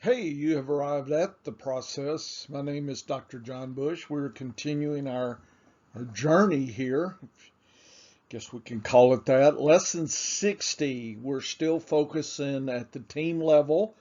Hey, you have arrived at the process. My name is Dr. John Bush. We're continuing our journey here. Guess we can call it that. Lesson 60. We're still focusing at the team level,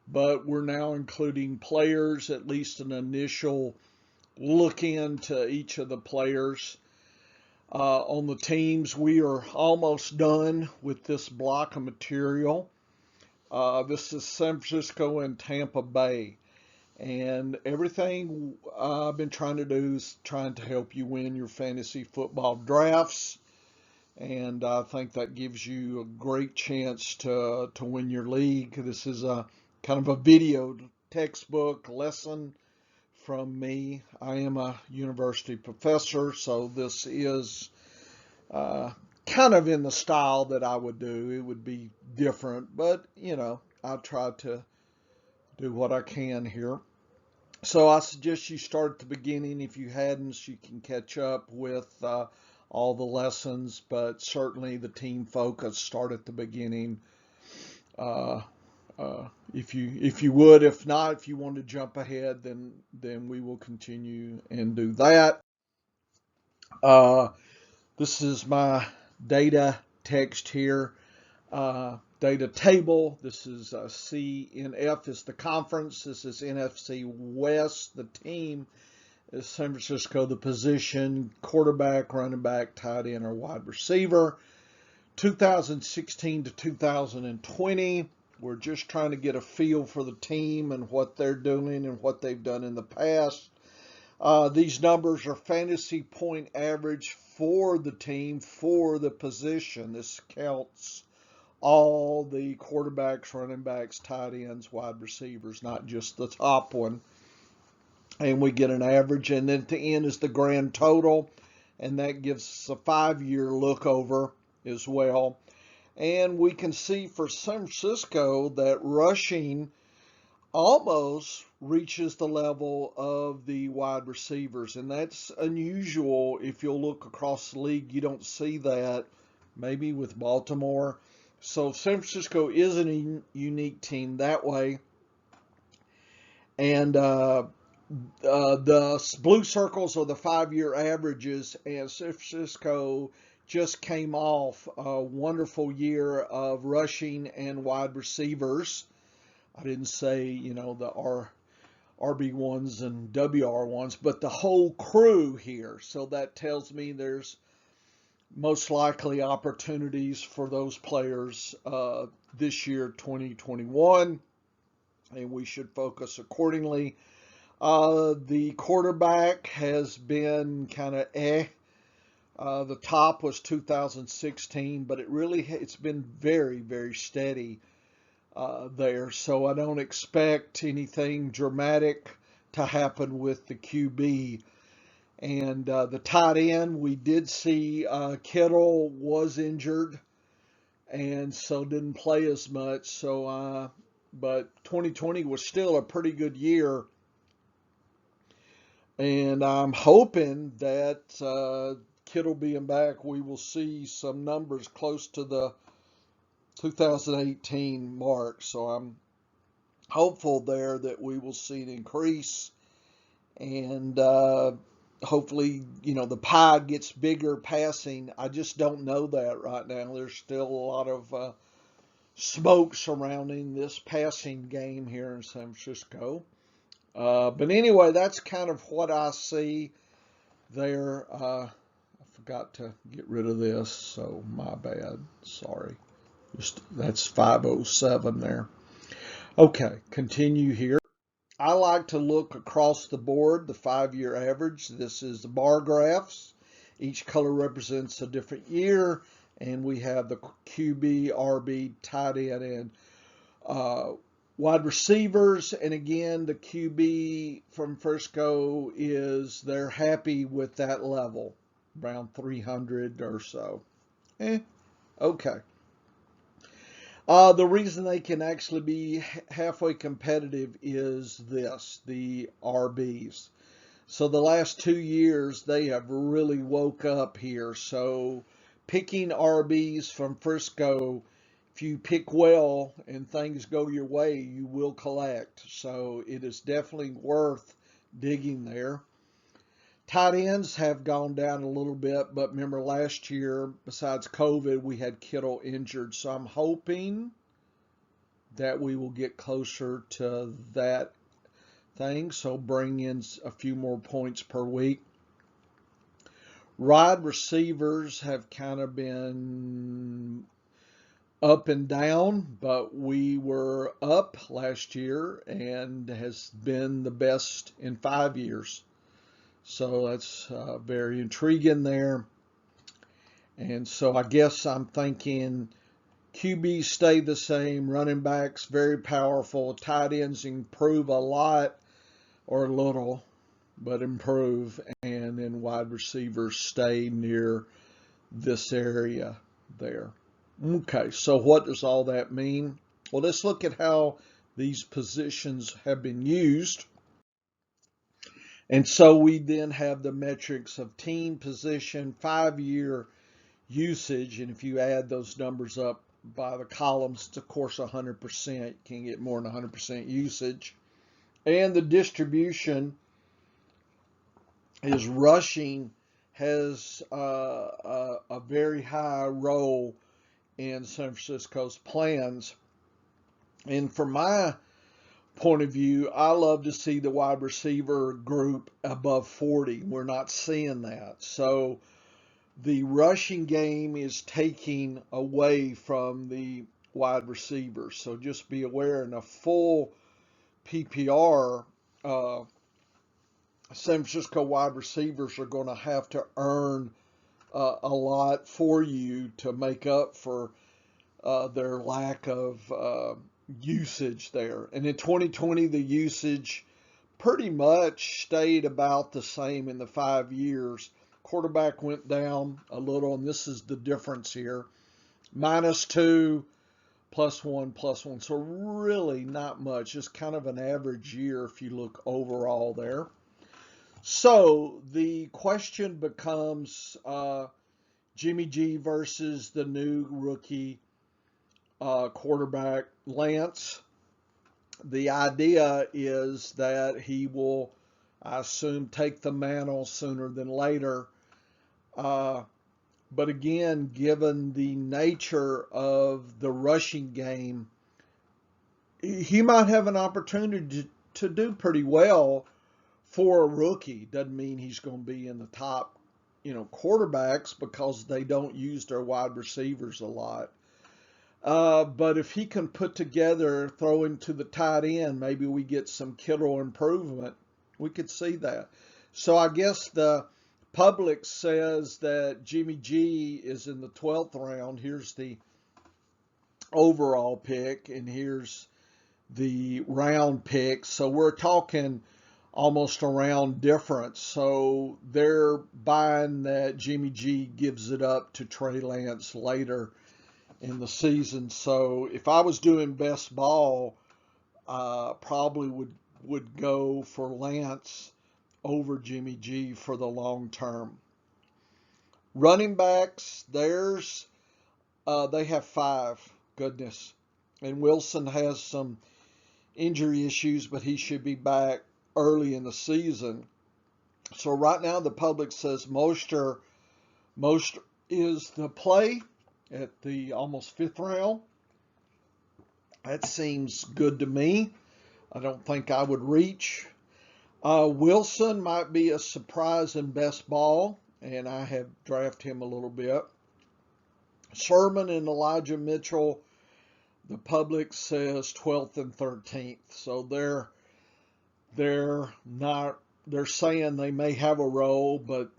but we're now including players, at least an initial look into each of the players. On the teams, we are almost done with this block of material. This is San Francisco and Tampa Bay. And everything I've been trying to do is trying to help you win your fantasy football drafts. And I think that gives you a great chance to win your league. This is a kind of a video textbook lesson from me. I am a university professor, so this is uh, kind of in the style that I would do. It would be different, but I'll try to do what I can here. So I suggest you start at the beginning. If you hadn't, so you can catch up with all the lessons, but certainly the team focus start at the beginning. Uh, if you would, if not, if you want to jump ahead, then we will continue and do that. Uh, this is my data text here. Data table. This is CNF is the conference. This is NFC West, the team. Is San Francisco the position, quarterback, running back, tight end, or wide receiver. 2016 to 2020, we're just trying to get a feel for the team and what they're doing and what they've done in the past. These numbers are fantasy point average for the team, for the position. This counts all the quarterbacks, running backs, tight ends, wide receivers, not just the top one. And we get an average, and then at the end is the grand total, and that gives us a 5-year look over as well. And we can see for San Francisco that rushing almost reaches the level of the wide receivers, and that's unusual. If you'll look across the league, you don't see that, maybe with Baltimore. So San Francisco is a unique team that way. And the blue circles are the 5-year averages, and San Francisco just came off a wonderful year of rushing and wide receivers. I didn't say, the RB1s and WR1s, but the whole crew here. So that tells me there's most likely opportunities for those players this year, 2021, and we should focus accordingly. The quarterback has been kind of the top was 2016, but it's been very, very steady there. So I don't expect anything dramatic to happen with the QB. And the tight end, we did see Kittle was injured and so didn't play as much. But 2020 was still a pretty good year, and I'm hoping that Kittle being back, we will see some numbers close to the 2018 mark. So I'm hopeful there that we will see an increase, and hopefully, the pie gets bigger passing. I just don't know that right now. There's still a lot of smoke surrounding this passing game here in San Francisco. But anyway, that's kind of what I see there. I forgot to get rid of this, so my bad. Sorry. That's 507 there. Okay, continue here. I like to look across the board, the 5-year average. This is the bar graphs. Each color represents a different year, and we have the QB, RB, tight end, and uh, wide receivers. And again, the QB from Frisco they're happy with that level, around 300 or so. Okay. The reason they can actually be halfway competitive is the RBs. So the last 2 years, they have really woke up here. So picking RBs from Frisco, if you pick well and things go your way, you will collect. So it is definitely worth digging there. Tight ends have gone down a little bit, but remember last year, besides COVID, we had Kittle injured. So I'm hoping that we will get closer to that thing. So bring in a few more points per week. Wide receivers have kind of been up and down, but we were up last year and has been the best in 5 years. So that's very intriguing there. And so I guess I'm thinking QBs stay the same, running backs very powerful, tight ends improve a lot or a little, but improve, and then wide receivers stay near this area there. Okay, so what does all that mean? Well, let's look at how these positions have been used. And so we then have the metrics of team position, 5-year usage, and if you add those numbers up by the columns, it's of course 100%. You can't get more than 100% usage. And the distribution is rushing has a very high role in San Francisco's plans. And from my point of view, I love to see the wide receiver group above 40. We're not seeing that. So the rushing game is taking away from the wide receivers. So just be aware in a full PPR, San Francisco wide receivers are going to have to earn a lot for you to make up for their lack of usage there. And in 2020, the usage pretty much stayed about the same in the 5 years. Quarterback went down a little, and this is the difference here. -2, +1, +1. So really not much. It's kind of an average year if you look overall there. So the question becomes Jimmy G versus the new rookie quarterback, Lance. The idea is that he will, I assume, take the mantle sooner than later. But again, given the nature of the rushing game, he might have an opportunity to do pretty well for a rookie. Doesn't mean he's going to be in the top, quarterbacks because they don't use their wide receivers a lot. But if he can put together, throw him to the tight end, maybe we get some Kittle improvement. We could see that. So I guess the public says that Jimmy G is in the 12th round. Here's the overall pick, and here's the round pick. So we're talking almost a round difference. So they're buying that Jimmy G gives it up to Trey Lance later in the season. So if I was doing best ball, probably would go for Lance over Jimmy G for the long term. Running backs, they have 5. Goodness. And Wilson has some injury issues, but he should be back early in the season. So right now the public says Mostert is the play at the almost 5th round. That seems good to me. I don't think I would reach. Wilson might be a surprise in best ball, and I have drafted him a little bit. Sherman and Elijah Mitchell, the public says 12th and 13th. So they're saying they may have a role, but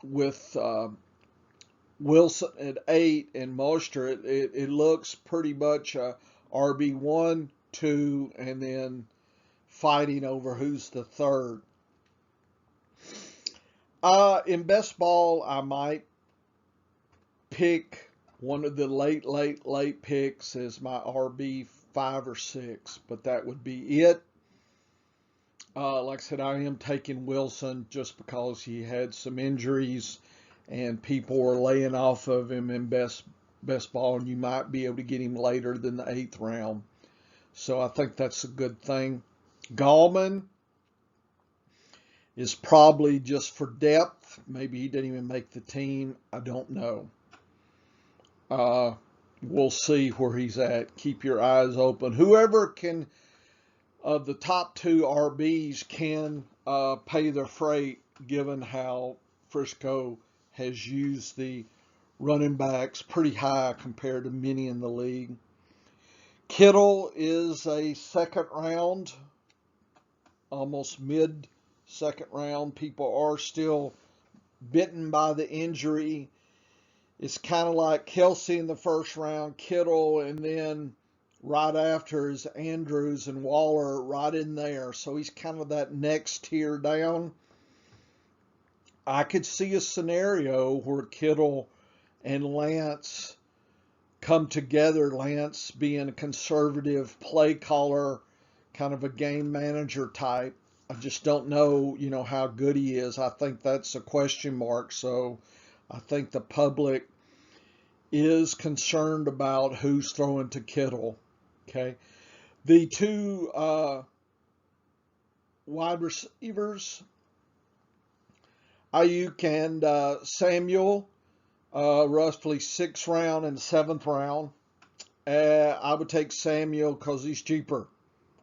with Wilson at 8 and Mostert, it looks pretty much a RB1, 2, and then fighting over who's the third. In best ball, I might pick one of the late picks as my RB 5 or 6, but that would be it. Like I said, I am taking Wilson just because he had some injuries and people were laying off of him in best best ball, and you might be able to get him later than the 8th round. So I think that's a good thing. Gallman is probably just for depth. Maybe he didn't even make the team. I don't know. We'll see where he's at. Keep your eyes open. Whoever can, of the top 2 RBs, can pay their freight, given how Frisco has used the running backs pretty high compared to many in the league. Kittle is a second round, almost mid-second round. People are still bitten by the injury. It's kind of like Kelsey in the first round, Kittle, and then right after is Andrews and Waller right in there. So he's kind of that next tier down. I could see a scenario where Kittle and Lance come together, Lance being a conservative play caller, kind of a game manager type. I just don't know, how good he is. I think that's a question mark. So I think the public is concerned about who's throwing to Kittle. Okay. The 2 wide receivers, Ayuk and Samuel, roughly 6th round and 7th round. I would take Samuel because he's cheaper,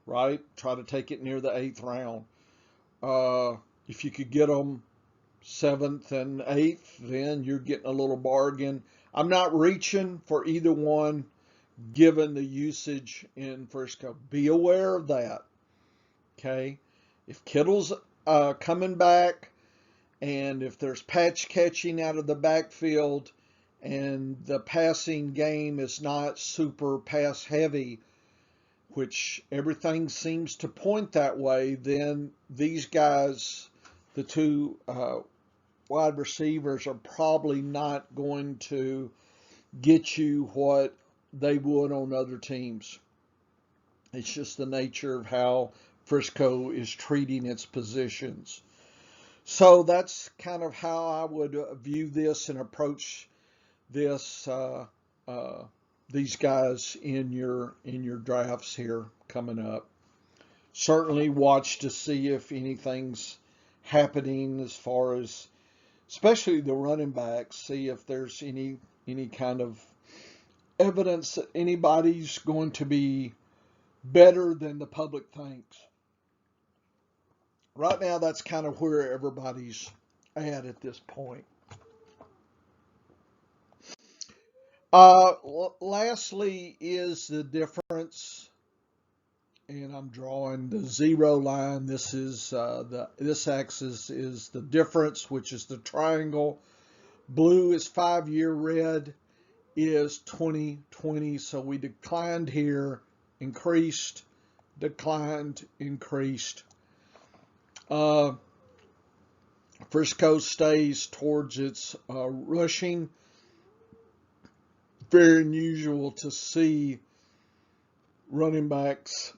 right? Try to take it near the 8th round. If you could get them 7th and 8th, then you're getting a little bargain. I'm not reaching for either one given the usage in Frisco. Be aware of that. Okay? If Kittle's coming back, and if there's patch catching out of the backfield and the passing game is not super pass heavy, which everything seems to point that way, then these guys, the 2 wide receivers, are probably not going to get you what they would on other teams. It's just the nature of how Frisco is treating its positions. So that's kind of how I would view this and approach this. These guys in your drafts here coming up. Certainly watch to see if anything's happening as far as, especially the running backs. See if there's any kind of evidence that anybody's going to be better than the public thinks. Right now, that's kind of where everybody's at this point. Lastly is the difference, and I'm drawing the 0 line. This is this axis is the difference, which is the triangle. Blue is 5-year, red is 2020. So we declined here, increased, declined, increased. Frisco stays towards its rushing. Very unusual to see running backs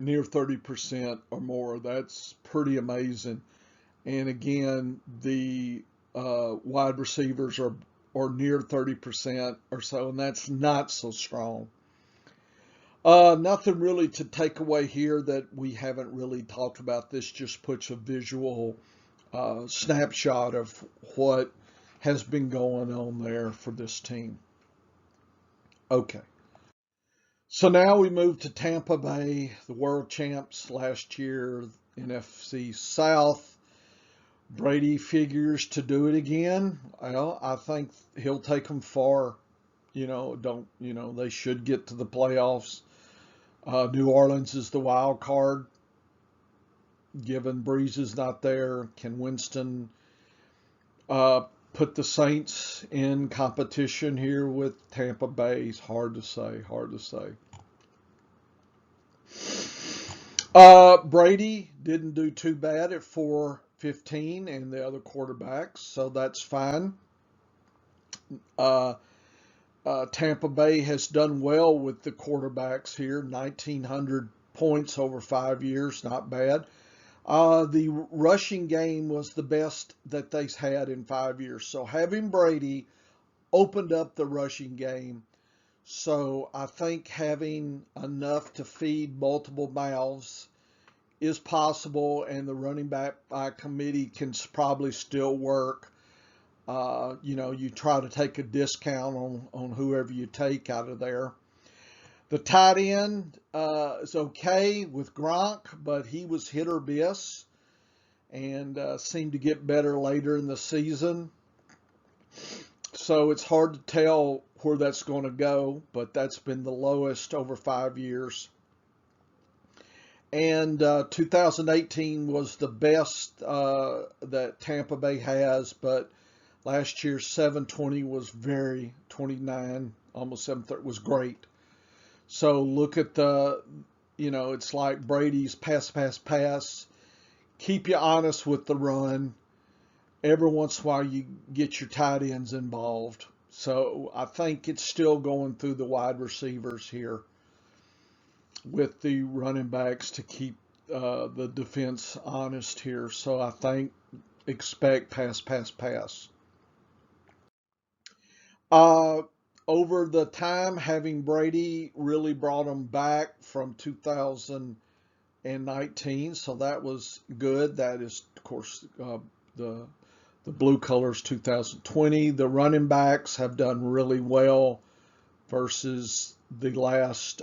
near 30% or more. That's pretty amazing. And again, the wide receivers are near 30% or so, and that's not so strong. Nothing really to take away here that we haven't really talked about. This just puts a visual snapshot of what has been going on there for this team. Okay. So now we move to Tampa Bay, the world champs last year, NFC South. Brady figures to do it again. Well, I think he'll take them far. They should get to the playoffs. New Orleans is the wild card. Given Breeze is not there, can Winston put the Saints in competition here with Tampa Bay? It's hard to say. Brady didn't do too bad at 415 and the other quarterbacks, so that's fine. Tampa Bay has done well with the quarterbacks here, 1,900 points over 5 years, not bad. The rushing game was the best that they've had in 5 years. So having Brady opened up the rushing game. So I think having enough to feed multiple mouths is possible, and the running back committee can probably still work. You try to take a discount on whoever you take out of there. The tight end is okay with Gronk, but he was hit or miss and seemed to get better later in the season. So it's hard to tell where that's going to go, but that's been the lowest over 5 years. And 2018 was the best that Tampa Bay has, but last year's 720 was 29, almost 730 was great. So look at it's like Brady's pass, pass, pass. Keep you honest with the run. Every once in a while you get your tight ends involved. So I think it's still going through the wide receivers here with the running backs to keep the defense honest here. So I think expect pass, pass, pass. Over the time, having Brady really brought them back from 2019, so that was good. That is, of course, the blue colors 2020. The running backs have done really well versus the last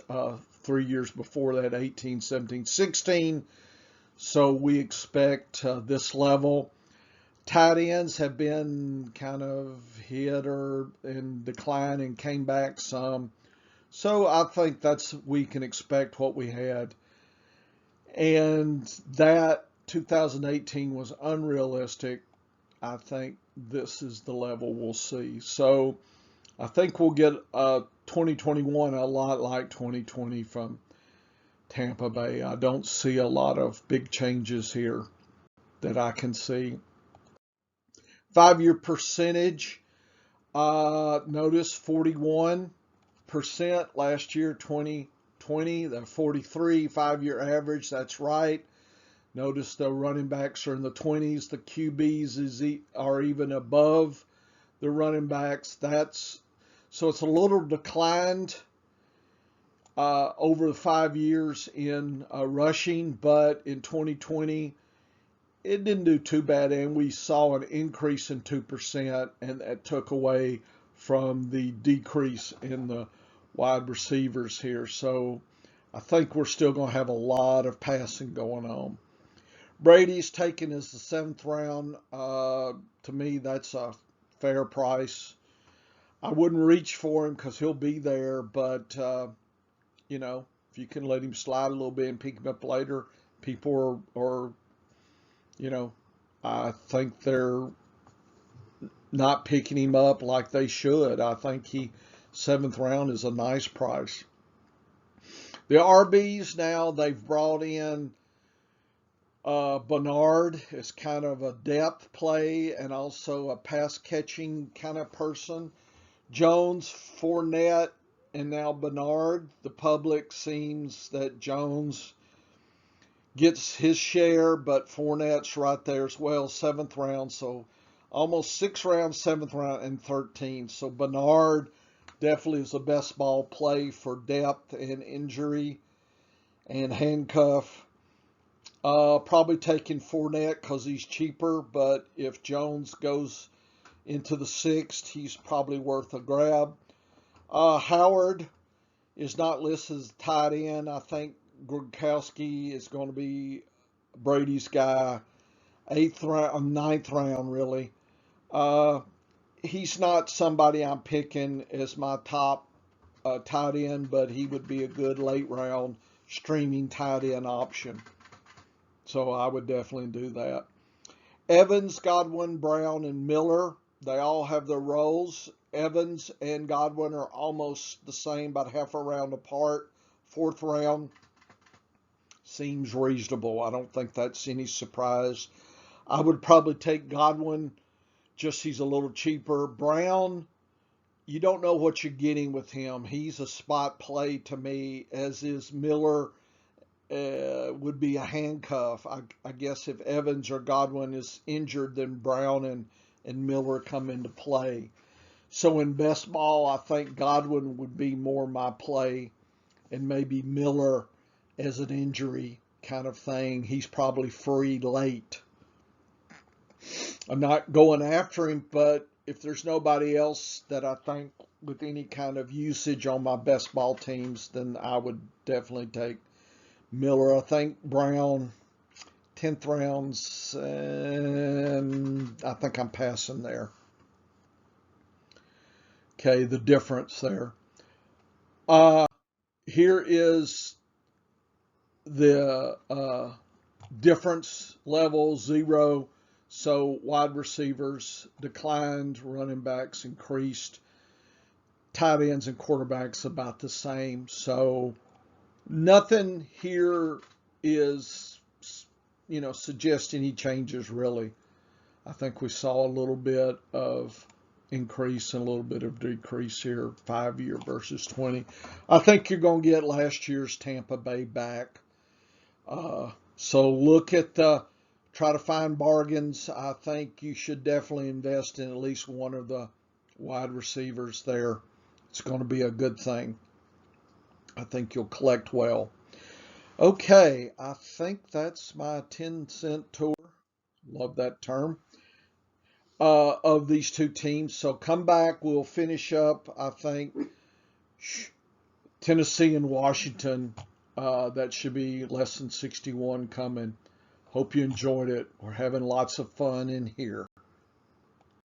3 years before that, 18, 17, 16. So we expect this level. Tight ends have been kind of hit or in decline and came back some. So I think we can expect what we had. And that 2018 was unrealistic. I think this is the level we'll see. So I think we'll get 2021 a lot like 2020 from Tampa Bay. I don't see a lot of big changes here that I can see. 5-year percentage, notice 41% last year, 2020, the 43, 5-year average, that's right. Notice the running backs are in the 20s, the QBs are even above the running backs. So it's a little declined over the 5 years in rushing, but in 2020, it didn't do too bad, and we saw an increase in 2%, and that took away from the decrease in the wide receivers here. So I think we're still going to have a lot of passing going on. Brady's taken as the 7th round. To me, that's a fair price. I wouldn't reach for him because he'll be there, but, if you can let him slide a little bit and pick him up later, people are I think they're not picking him up like they should. I think 7th round is a nice price. The RBs now, they've brought in Bernard as kind of a depth play and also a pass catching kind of person. Jones, Fournette, and now Bernard. The public seems that Jones gets his share, but Fournette's right there as well, 7th round. So almost 6 rounds, 7th round, and 13. So Bernard definitely is the best ball play for depth and injury and handcuff. Probably taking Fournette because he's cheaper, but if Jones goes into the 6th, he's probably worth a grab. Howard is not listed as tight end. I think Gronkowski is going to be Brady's guy. 8th round, 9th round, really. He's not somebody I'm picking as my top tight end, but he would be a good late round streaming tight end option. So I would definitely do that. Evans, Godwin, Brown, and Miller, they all have their roles. Evans and Godwin are almost the same, about half a round apart. 4th round seems reasonable. I don't think that's any surprise. I would probably take Godwin, just he's a little cheaper. Brown, you don't know what you're getting with him. He's a spot play to me, as is Miller. Would be a handcuff. I guess if Evans or Godwin is injured, then Brown and Miller come into play. So in best ball, I think Godwin would be more my play, and maybe Miller as an injury kind of thing. He's probably free late. I'm not going after him, but if there's nobody else that I think with any kind of usage on my best ball teams, then I would definitely take Miller. I think Brown, 10th rounds, and I think I'm passing there. Okay, the difference there. Here is the difference level 0. So wide receivers declined, running backs increased, tight ends and quarterbacks about the same. So nothing here is, suggesting any changes really. I think we saw a little bit of increase and a little bit of decrease here, 5-year versus 20. I think you're going to get last year's Tampa Bay back. So look at try to find bargains. I think you should definitely invest in at least one of the wide receivers there. It's going to be a good thing. I think you'll collect well. Okay, I think that's my 10-cent tour. Love that term. Of these two teams. So come back. We'll finish up, I think, Tennessee and Washington. That should be lesson 61 coming. Hope you enjoyed it. We're having lots of fun in here.